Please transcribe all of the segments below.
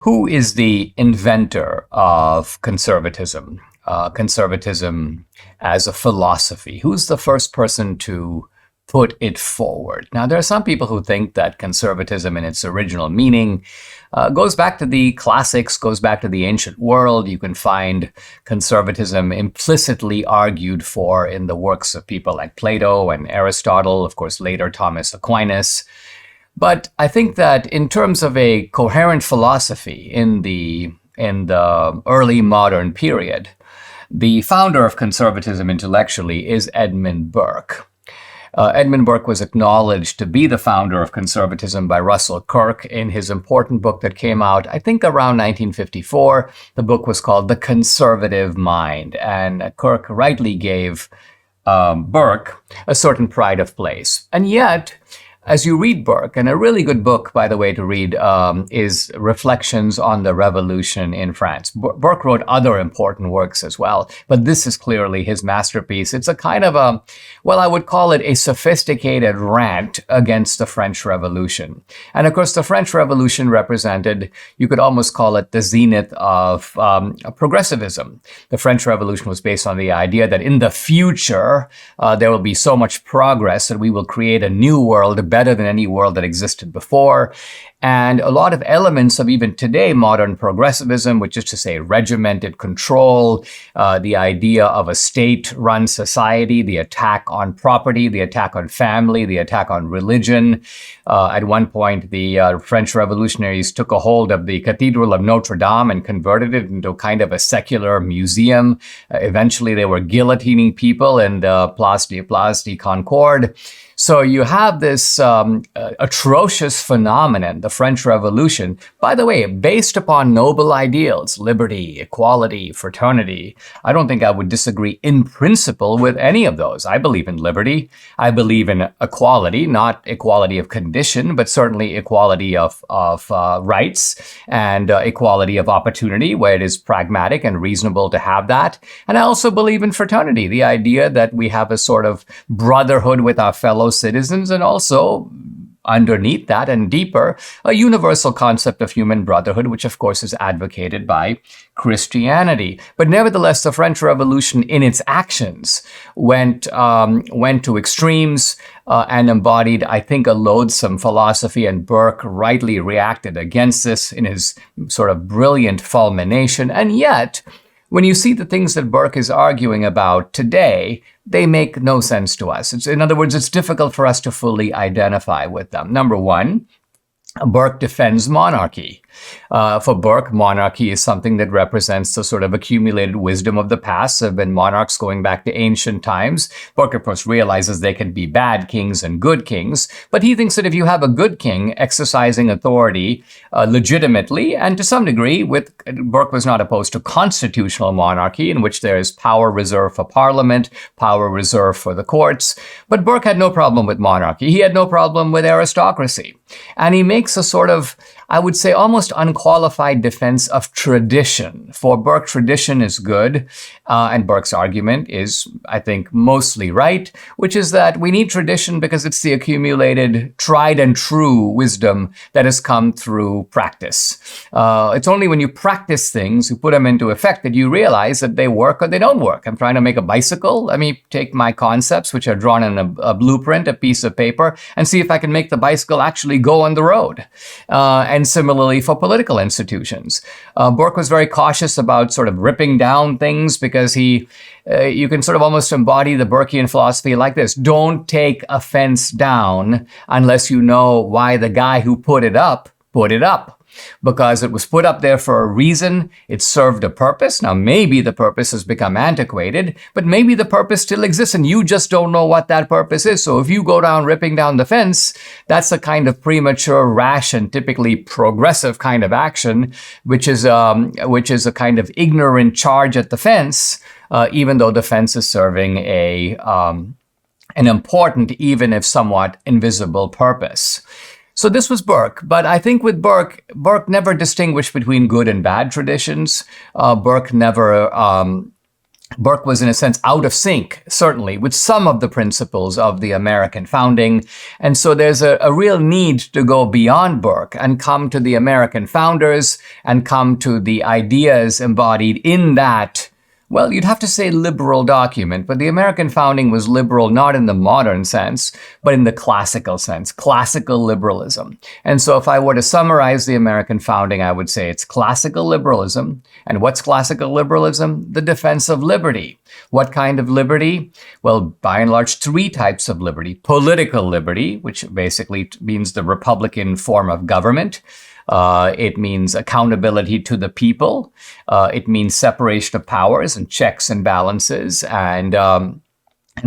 Who is the inventor of conservatism? Conservatism as a philosophy. Who's the first person to put it forward? Now, there are some people who think that conservatism in its original meaning goes back to the classics, goes back to the ancient world. You can find conservatism implicitly argued for in the works of people like Plato and Aristotle, of course, later Thomas Aquinas. But I think that in terms of a coherent philosophy in the early modern period, the founder of conservatism intellectually is Edmund Burke. Edmund Burke was acknowledged to be the founder of conservatism by Russell Kirk in his important book that came out, I think, around 1954. The book was called The Conservative Mind, and Kirk rightly gave Burke a certain pride of place. And yet, as you read Burke, and a really good book, by the way, to read is Reflections on the Revolution in France. Burke wrote other important works as well, but this is clearly his masterpiece. It's a kind of I would call it a sophisticated rant against the French Revolution. And of course, the French Revolution represented, you could almost call it the zenith of progressivism. The French Revolution was based on the idea that in the future, there will be so much progress that we will create a new world better than any world that existed before. And a lot of elements of even today modern progressivism, which is to say regimented control, the idea of a state-run society, the attack on property, the attack on family, the attack on religion. At one point, the French revolutionaries took a hold of the Cathedral of Notre Dame and converted it into kind of a secular museum. Eventually, they were guillotining people in the Place de Concorde. So you have this atrocious phenomenon, the French Revolution, by the way, based upon noble ideals, liberty, equality, fraternity. I don't think I would disagree in principle with any of those. I believe in liberty. I believe in equality, not equality of condition, but certainly equality of rights and equality of opportunity, where it is pragmatic and reasonable to have that. And I also believe in fraternity, the idea that we have a sort of brotherhood with our fellow citizens, and also underneath that and deeper, a universal concept of human brotherhood, which of course is advocated by Christianity. But nevertheless, the French Revolution in its actions went to extremes and embodied, I think, a loathsome philosophy, and Burke rightly reacted against this in his sort of brilliant fulmination. And yet, when you see the things that Burke is arguing about today, they make no sense to us. In other words, it's difficult for us to fully identify with them. Number one, Burke defends monarchy. For Burke, monarchy is something that represents the sort of accumulated wisdom of the past. There have been monarchs going back to ancient times. Burke, of course, realizes they can be bad kings and good kings, but he thinks that if you have a good king exercising authority legitimately, and to some degree, Burke was not opposed to constitutional monarchy, in which there is power reserved for parliament, power reserved for the courts. But Burke had no problem with monarchy. He had no problem with aristocracy. And he makes a sort of, I would say, almost unqualified defense of tradition. For Burke, tradition is good, and Burke's argument is, I think, mostly right, which is that we need tradition because it's the accumulated, tried and true wisdom that has come through practice. It's only when you practice things, you put them into effect, that you realize that they work or they don't work. I'm trying to make a bicycle. Let me take my concepts, which are drawn in a blueprint, a piece of paper, and see if I can make the bicycle actually go on the road. And similarly for political institutions. Burke was very cautious about sort of ripping down things because you can sort of almost embody the Burkean philosophy like this. Don't take a fence down unless you know why the guy who put it up. Because it was put up there for a reason, it served a purpose. Now, maybe the purpose has become antiquated, but maybe the purpose still exists and you just don't know what that purpose is. So if you go down ripping down the fence, that's a kind of premature, rash, and typically progressive kind of action, which is a kind of ignorant charge at the fence, even though the fence is serving an important, even if somewhat invisible purpose. So this was Burke, but I think with Burke never distinguished between good and bad traditions. Burke never Burke was, in a sense, out of sync, certainly, with some of the principles of the American founding. And so there's a real need to go beyond Burke and come to the American founders and come to the ideas embodied in that, well, you'd have to say liberal document, but the American founding was liberal not in the modern sense, but in the classical sense, classical liberalism. And so if I were to summarize the American founding, I would say it's classical liberalism. And what's classical liberalism? The defense of liberty. What kind of liberty? Well, by and large, three types of liberty. Political liberty, which basically means the Republican form of government. It means accountability to the people. It means separation of powers and checks and balances and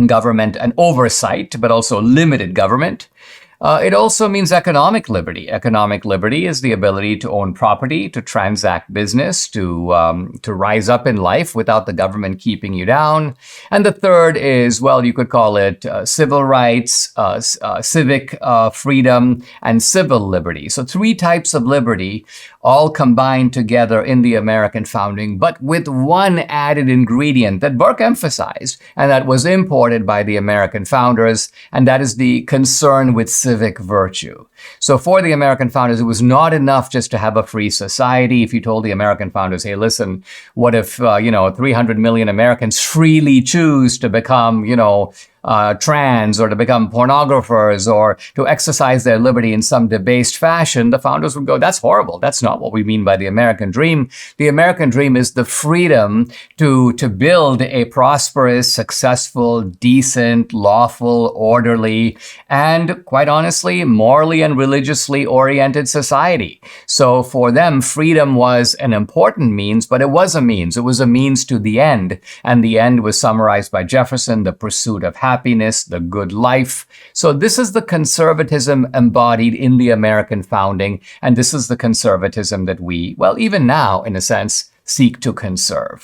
government and oversight, but also limited government. It also means economic liberty. Economic liberty is the ability to own property, to transact business, to rise up in life without the government keeping you down. And the third is, well, you could call it civil rights, civic freedom, and civil liberty. So three types of liberty all combined together in the American founding, but with one added ingredient that Burke emphasized, and that was imported by the American founders, and that is the concern with civic virtue. So for the American founders, it was not enough just to have a free society. If you told the American founders, hey, listen, what if, 300 million Americans freely choose to become, trans or to become pornographers or to exercise their liberty in some debased fashion, the founders would go, that's horrible. That's not what we mean by the American dream. The American dream is the freedom to build a prosperous, successful, decent, lawful, orderly, and quite honestly, morally and religiously oriented society. So for them, freedom was an important means, but it was a means. It was a means to the end. And the end was summarized by Jefferson, the pursuit of happiness, the good life. So this is the conservatism embodied in the American founding, and this is the conservatism that we, well, even now, in a sense, seek to conserve.